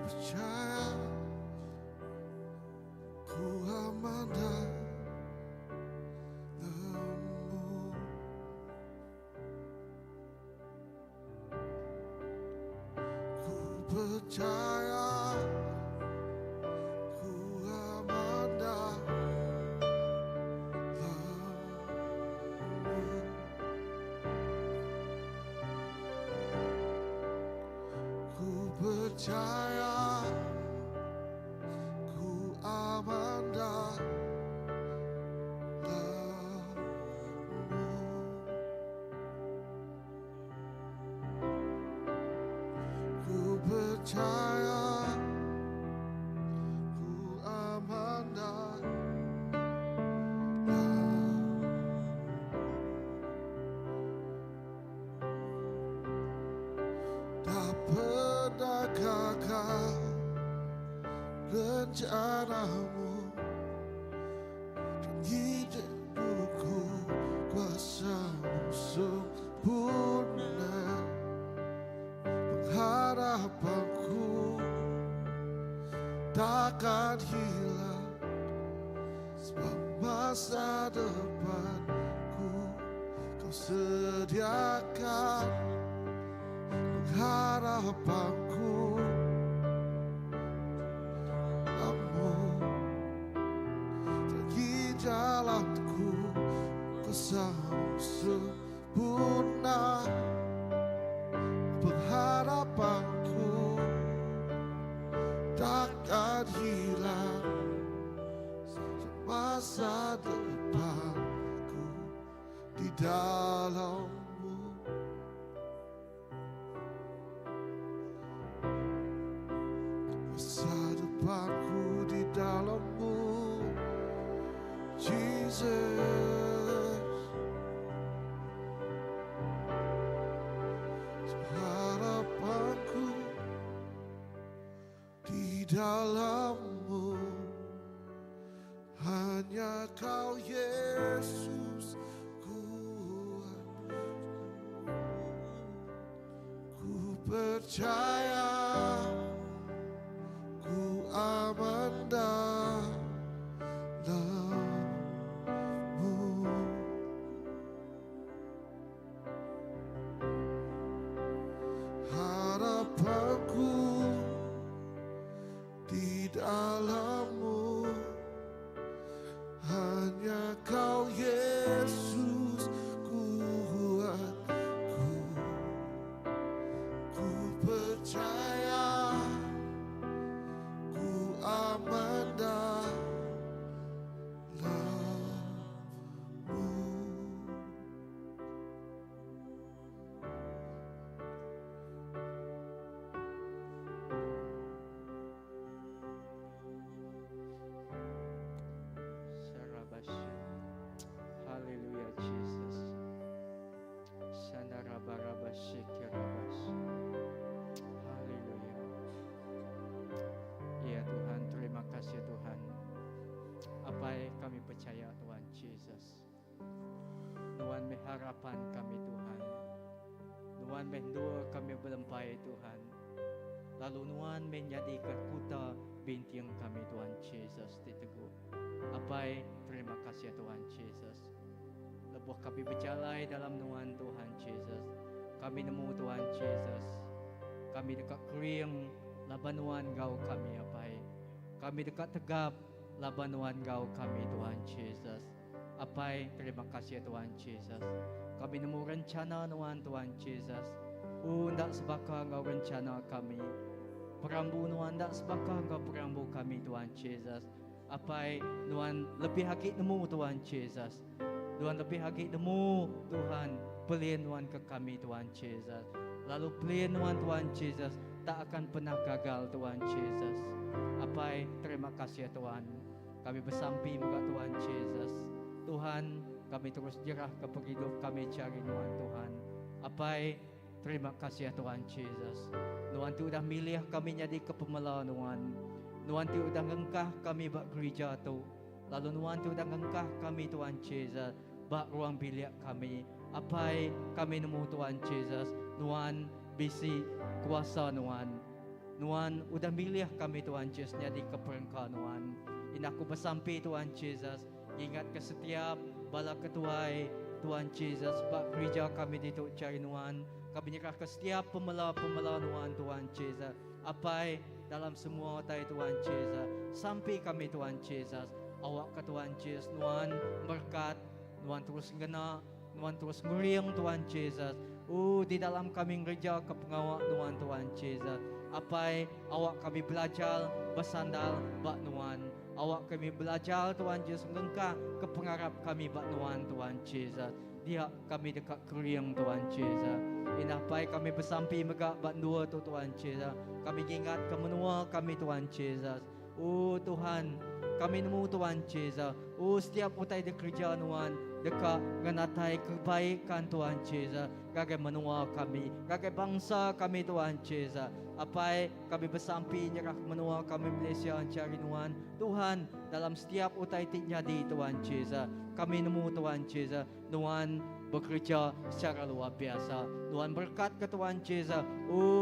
percaya ku memandang lemu. Ku percaya ku memandang lemu. Ku percaya ku amanda lemu. Ku percaya ku amanda lemu. Tak pernah gagal rencanamu dan hidupku, kuasamu sempurna. Pengharapanku takkan hilang, sebab masa depanku kau sediakan. Pengharapanku kamu lagi jalanku, kuasamu sempurna. Pengharapanku takkan hilang, depanku di dalam-Mu. Masa depanku di dalam-Mu, Jesus. Harapanku di dalam-Mu, hanya Kau Yesus kuat. Ku percaya, ku aman dalam-Mu. Harapanku di dalam-Mu, hanya Kau Yesus kuatku. Ku percaya, ku aman dalam-Mu. Haleluya Jesus. Shandarabarabasyikirabas. Haleluya. Ya Tuhan, terima kasih Tuhan. Apa yang kami percaya Tuhan Jesus. Tuhan harapan kami Tuhan. Tuhan mendua kami berlempai Tuhan. Lalu Tuhan menjadikan kuta bintiang kami Tuhan Jesus di teguh. Apa terima kasih Tuhan Jesus. Lebuh kami berjalan dalam Tuhan Tuhan Jesus. Kami nemu Tuhan Jesus. Kami dekat kering laban Tuhan Kau kami apa. Kami dekat tegap laban Tuhan Kau kami Tuhan Jesus. Apa terima kasih Tuhan Jesus. Kami nemu rencana Tuhan Jesus. Ndak sebakar Kau rencana kami. Perambu Tuhan ndak sebakar Kau perambu kami Tuhan Jesus. Apa Tuhan lebih hakik nemu Tuhan Jesus. Tuhan lebih hakik nemu Tuhan pelien Tuhan ke kami Tuhan Jesus. Lalu pelien Tuhan Jesus tak akan pernah gagal Tuhan Jesus. Apa terima kasih Tuhan. Kami bersampi muka Tuhan Jesus. Tuhan kami terus jerah ke hidup kami cari Tuhan. Apa terima kasih Tuhan Jesus. Tuhan tu dah milih kami jadi kepemela Tuhan. Tuhan tu dah ngengkah kami bak gereja tu. Lalu Tuhan tu dah ngengkah kami Tuhan Jesus bak ruang bilik kami. Apa kami nemu Tuhan Jesus. Tuhan bisi kuasa Tuhan. Tuhan udah milih kami Tuhan Jesus jadi keperengkah Tuhan. Ini aku bersampi Tuhan Jesus. Ingat ke setiap bala ketuai Tuhan Jesus bak gereja kami di Tuk Cari Tuhan. Kami nyerah ke setiap pemela-pemela Tuhan Jesus. Apa dalam semua tay Tuhan Jesus. Sampai kami Tuhan Jesus. Awak ke Tuhan Jesus. Tuhan berkat. Tuhan terus ngena. Tuhan terus ngeriang Tuhan Jesus. Di dalam kami gereja ke pengawak Tuhan Jesus. Apa awak kami belajar bersandal bak Tuhan. Awak kami belajar Tuhan Jesus mengengkah ke pengarap kami bak Tuhan Jesus. Dia kami dekat keriang Tuhan Jesus. Inah pai kami bersampi megak bak dua tu Tuhan Jesus. Kami ingat ke menua kami Tuhan Jesus. Tuhan, kami nemu Tuhan Jesus. Setiap utai de kerja Tuhan dekat nganatai kebaikan Tuhan Jesus. Gagai menua kami, gagai bangsa kami Tuhan Jesus. Apa kami bersampi nyerah menua kami Malaysia cari Tuhan. Tuhan dalam setiap utai tik jadi Tuhan Jesus. Kami nemu Tuhan Jesus. Tuhan bekerja secara luar biasa. Tuhan berkat ke Tuhan Jesus.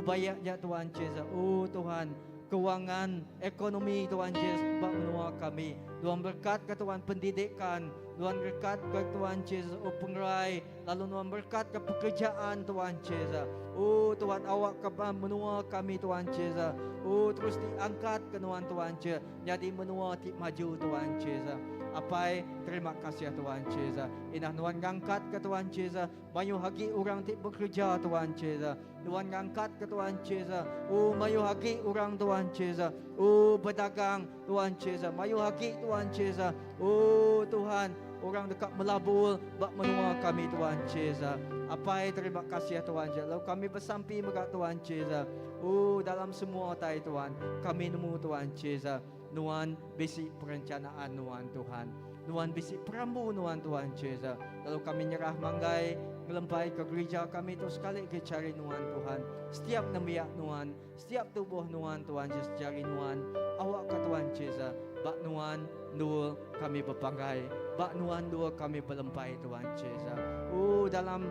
Banyaknya Tuhan Jesus. Tuhan keuangan, ekonomi Tuhan Jesus bak menua kami. Tuhan berkat ke Tuhan pendidikan Tuhan berkat ke Tuhan Yesus, oh pengerai, lalu Tuhan berkat ke pekerjaan Tuhan Yesus. Oh Tuhan, awak ke menua kami Tuhan Yesus. Oh terus diangkat ke Tuhan Yesus, jadi menua ti maju Tuhan Yesus. Apai, terima kasih Tuhan Yesus. Inah Tuhan ngangkat ke Tuhan Yesus, mayu hagi orang ti bekerja Tuhan Yesus. Tuhan ngangkat ke Tuhan Yesus. Oh mayu hagi orang Tuhan Yesus. Oh berdagang Tuhan Yesus, mayu hagi Tuhan Yesus. Oh Tuhan, orang dekat melabur bak menua kami Tuhan Yesus. Apai, terima kasih Tuhan Yesus. Lalu kami bersampi megat Tuhan Yesus. Oh dalam semua tai Tuhan, kami nemu Tuhan Yesus. Nuan bisi perencanaan Nuan Tuhan. Nuan bisi perambu Nuan Tuhan Yesus. Lalu kami nyerah manggai ngelempai ke gereja kami tu sekali ke cari Nuan Tuhan. Setiap nemiak Nuan, setiap tubuh Nuan Tuhan Yesus cari Nuan. Awak ke Tuhan Yesus. Bak Nuan dua kami berpanggai. Bak Nuan dua kami berlempai Tuhan Yesus. Oh dalam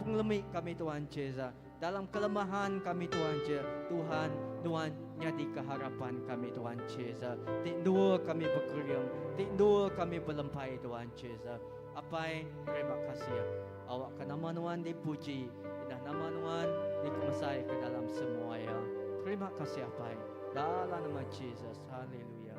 pengelemik kami Tuhan Yesus. Dalam kelemahan kami Tuhan Yesus, Tuhan, Tuhan jadi keharapan kami Tuhan Yesus. Tik dua kami berkeriung, tik dua kami berlempai Tuhan Yesus. Apai, terima kasih. Awak ke nama Tuhan dipuji, dan nama Tuhan dikemesai ke dalam semua ya. Terima kasih apai. Dalam nama Yesus, haleluya.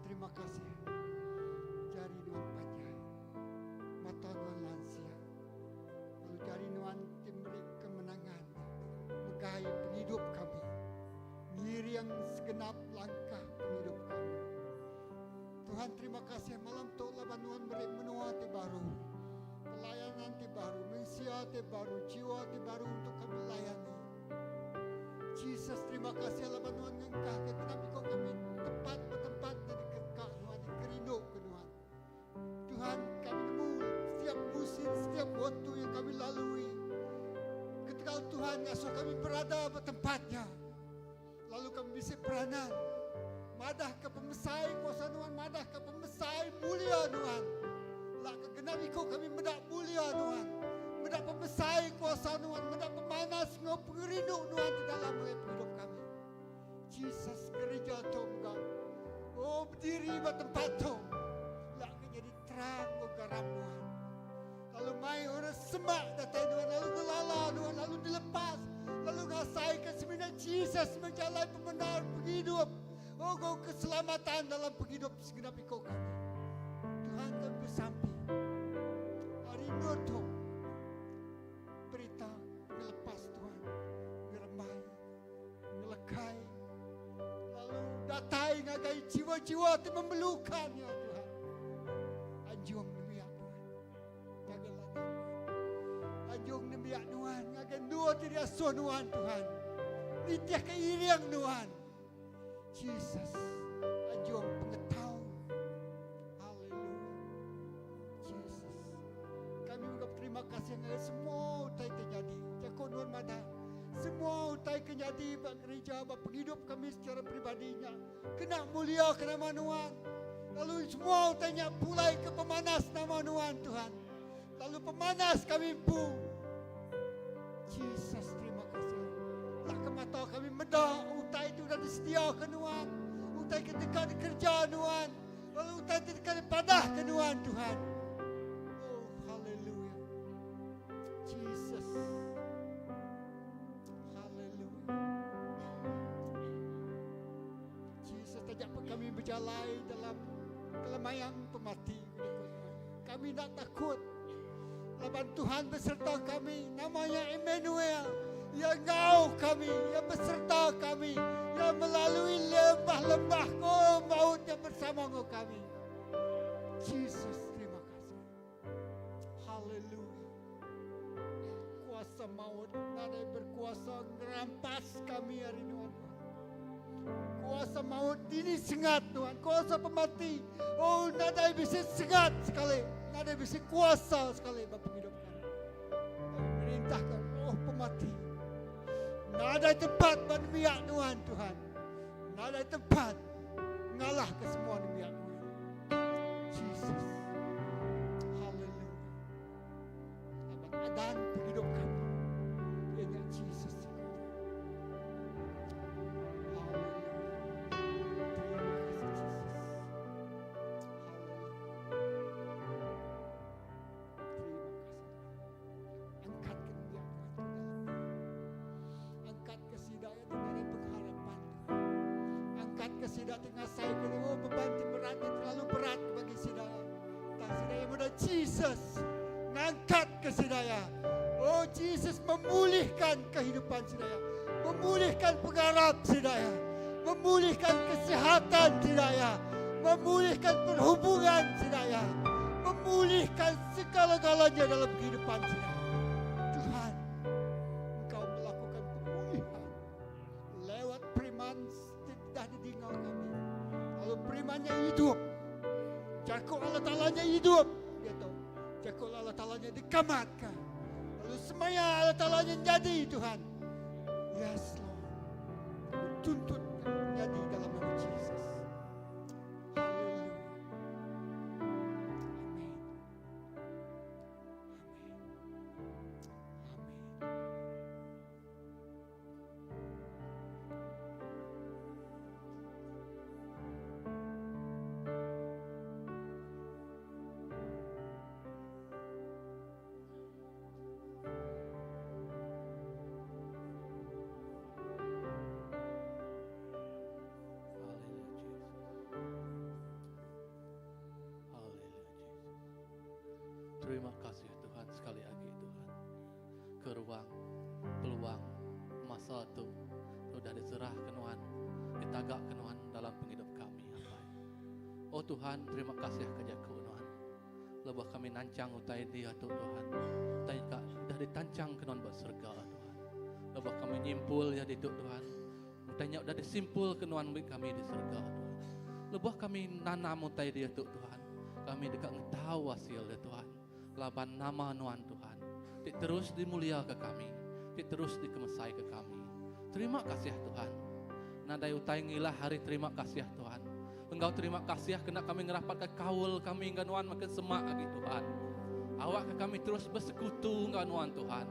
Terima kasih. Jari Nuan panjang, mata Nuan lansia, lalu jari Nuan memberi kemenangan, megahai penghidup kami, ngiri yang segenap langkah penghidup kami. Tuhan terima kasih malam tu laban Nuan beri menua ti baru, pelayanan ti baru, mensia ti baru, jiwa ti baru untuk kami layani. Jesus terima kasih laban Nuan ngengkah ke kenapa kau kami tempat bertempat dari Tuhan, kami nemu setiap musim, setiap waktu yang kami lalui. Ketika Tuhan asuh kami berada bertempatnya, lalu kami bisa peranan. Madah ke pemesai kuasa Tuhan, madah ke pemesai mulia Tuhan. Lah kegenamiku kami mendak mulia Tuhan, mendak pemesai kuasa Tuhan, mendak pemanas ngau pengerindu Tuhan di dalam hidup kami. Jesus gereja Tuhan, oh berdiri bertempat Tuhan. Terang garam Tuhan. Lalu mai orang semak datang Tuhan, lalu gelala Tuhan, lalu dilepas, lalu ngasaikan sebenarnya Jesus menjalani pembenar penghidup. Oh kau keselamatan dalam penghidup segenap kau kami. Tuhan kami bersampi. Hari nutup berita melepas Tuhan, ngeremai, ngelekai, lalu datai ngagai jiwa-jiwa yang memerlukannya. Anjung nemiak Tuhan, jagalah Tuhan. Anjung nemiak Tuhan, ngagan dua tidak asuh Tuhan Tuhan. Nitiah keiriang Tuhan. Jesus, anjung pengetahuan. Haleluya. Jesus, kami mengucap terima kasih dengan semua utai terjadi. Jakon Tuhan mana? Semua utai terjadi bak gereja, bak penghidup kami secara pribadinya. Kena mulia, kena manuan. Lalu semua tanya pulai ke pemanas nama Tuhan Tuhan. Lalu pemanas kami pun. Jesus terima kasih. Lah ke mata kami medah utai itu dah disediakan Tuhan. Utai ketika dikerja Tuhan. Lalu utai titikkan padah ke Tuhan Tuhan. Oh haleluya. Jesus. Haleluya. Jesus tajak kami berjalan dalam kelemaian pemati. Kami tak takut. Laban Tuhan beserta kami. Namanya Emmanuel. Ya Engkau kami. Yang beserta kami. Yang melalui lembah-lembah kau maut yang bersama Engkau kami. Jesus, terima kasih. Haleluya. Kuasa maut. Nada yang berkuasa merampas kami hari ini Tuhan. Kuasa maut ini sengat Tuhan. Kuasa pemati. Oh nada yang bisa sengat sekali. Nada yang bisa kuasa sekali Bapa hidup kami. Merintahkan roh pemati. Nada yang tempat berniat Tuhan Tuhan. Nada yang tempat ngalah ke semua niat Tuhan. Jesus. Haleluya. Laban adan hidup kami. Hanya Jesus. Tidak tengah saya kedua beban beratnya terlalu berat bagi saudara. Tak saudara muda Jesus ngangkat ke saudara. Oh Jesus memulihkan kehidupan saudara, memulihkan penggarap saudara, memulihkan kesehatan saudara, memulihkan perhubungan saudara, memulihkan segala-galanya dalam kehidupan saudara. Tuhan, Engkau melakukan pemulihan lewat firman dah didengar kami. Lalu firman-Nya hidup. Jakul Allah Ta'ala-nya hidup. Gitu. Jakul Allah Ta'ala-nya dikamatkan. Lalu semaya Allah Ta'ala-nya jadi Tuhan. Yes Lord. Kami tuntut jadi dalam nama Jesus. Haleluya. Amin. Amin. Terima kasih Tuhan sekali lagi Tuhan. Ke ruang, peluang, masa itu sudah diserah ke Tuhan, ditagak ke Tuhan dalam penghidup kami. Oh Tuhan, terima kasih kerja ke Tuhan. Lebah kami nancang utai dia Tuhan. Utai sudah ditancang ke Tuhan berserga Tuhan. Lebah kami nyimpul ya di Tuhan. Utainya sudah disimpul ke Tuhan kami di surga Tuhan. Lebah kami nanam utai dia Tuhan. Kami dekat tahu hasil ya Tuhan. Laban nama Tuhan Tuhan. Terus dimulia ke kami. Terus dikemesai ke kami. Terima kasih Tuhan. Nadai utai ngilah hari terima kasih Tuhan. Engkau terima kasih kena kami ngerapat ke kaul kami engkau Tuhan makin semak lagi Tuhan. Awak ke kami terus bersekutu engkau Tuhan.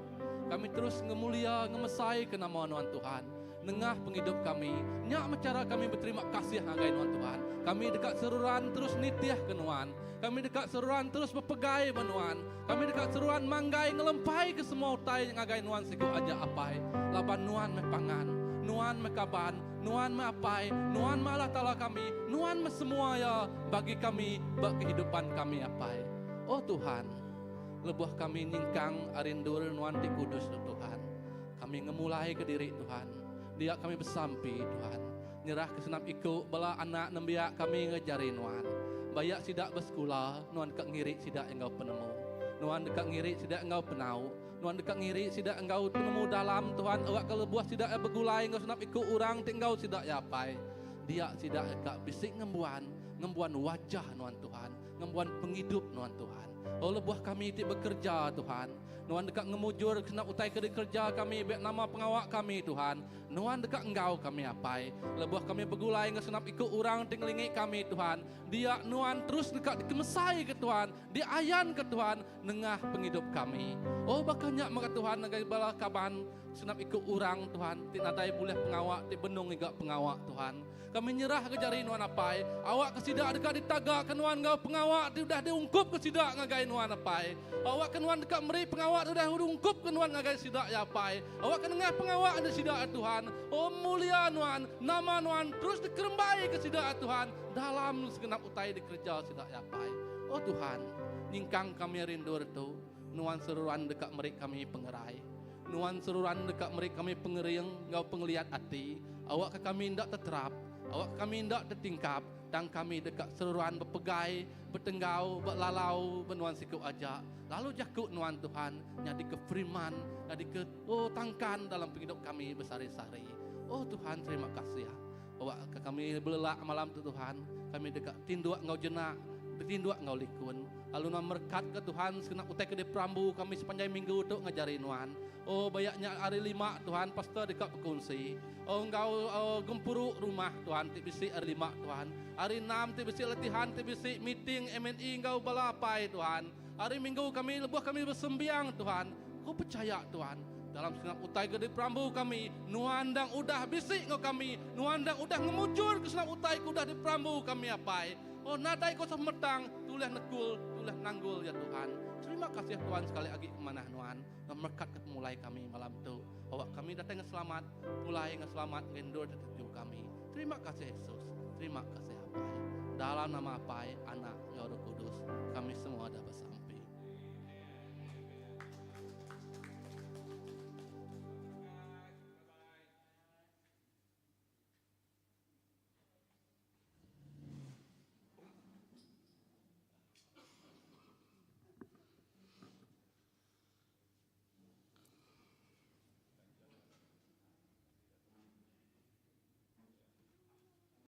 Kami terus ngemulia ngemesai ke nama Tuhan. Nengah penghidup kami, nyak cara kami berterima kasih anggai Tuhan. Kami dekat seruan terus nitiah ke Tuhan. Kami dekat seruan terus berpegai Tuhan. Kami dekat seruan manggai ngelempai ke semua utai yang anggai Tuhan siku aja apai. Laban Tuhan mepangan, Tuhan mekaban, Tuhan meapai, Tuhan malah tala kami, Tuhan semua ya bagi kami, bagi kehidupan kami apai. Oh Tuhan, lebuh kami nyingkang arindur Tuhan di kudus Tuhan. Kami ngemulai ke diri Tuhan. Dia kami bersampi Tuhan. Nyerah ke senap ikut bala anak nembiak kami ngejarin Tuhan. Bayak sidak bersekolah, Tuhan dekat ngiri sidak engkau penemu. Tuhan dekat ngiri sidak engkau penau. Tuhan dekat ngiri sidak engkau penemu dalam Tuhan. Awak kalau buah sidak bergulai engkau senap ikut orang tinggal sidak yapai. Dia sidak engkau bisik ngembuan wajah Tuhan. Ngembuan penghidup Tuhan. Oh lebuah kami ti bekerja Tuhan. Tuhan dekat ngemujur senap utai ke kerja kami baik nama pengawak kami Tuhan. Tuhan dekat engkau kami apai. Lebuah kami bergulai engkau senap ikut orang tinglingi kami Tuhan. Dia Tuhan terus dekat dikemesai ke Tuhan, diayan ke Tuhan nengah penghidup kami. Oh bakanya maka Tuhan negai bala kaban senap ikut orang Tuhan. Ti nadai boleh pengawak ti benung juga pengawak Tuhan. Kami nyerah ke jari Nuan apai. Awak kesidak dekat ditagak ke Nuan ngau pengawak sudah diungkup kesidak ngagai Nuan apai. Awak ke Nuan dekat meri pengawak sudah diungkup ke Nuan ngagai sidak ya apai. Awak ke nengah pengawak ada sidak ya Tuhan. Oh mulia Nuan, nama Nuan terus dikerembai ke sidak ya Tuhan. Dalam segenap utai dikerja sidak ya apai. Oh Tuhan, nyingkang kami rindu itu. Nuan seruan dekat meri kami pengerai. Nuan seruan dekat meri kami pengering ngau penglihat hati. Awak ke kami ndak terterap. Awak kami tidak tertingkap dan kami dekat seruan berpegai, bertenggau, berlalau, benuan sikap ajak. Lalu jakut Nuan Tuhan, jadi ke firman, jadi ke tangkan dalam hidup kami bersari-sari. Oh Tuhan, terima kasih ya. Awak ke kami belelak malam tu Tuhan, kami dekat tinduk ngau jenak, tinduk ngau likun. Lalu Nuan merkat ke Tuhan, sekenap utai ke di Perambu kami sepanjang minggu untuk ngajari Nuan. Oh banyaknya hari 5 Tuhan, pastor dekat berkongsi. Oh engkau gempuruk rumah Tuhan, ti bisi hari 5 Tuhan. Hari 6 ti bisi latihan, ti bisi meeting MNI engkau balapai Tuhan. Hari Minggu kami lebuh kami bersembiang Tuhan. Kau percaya Tuhan, dalam segenap utai gede Perambu kami, Nuan dang udah bisik ngau kami, Nuan dang udah ngemujur ke segenap utai kudah di Perambu kami apai. Oh nadai kau semetang, tulah nekul, tulah nanggul ya Tuhan. Terima kasih Tuhan sekali lagi kemanah Nuan. Merkat mulai kami malam itu. Awak kami datang selamat, mulai selamat ngendur tertuju kami. Terima kasih Yesus, terima kasih Apai. Dalam nama Apai, Anak, Roh Kudus, kami semua dah bersama.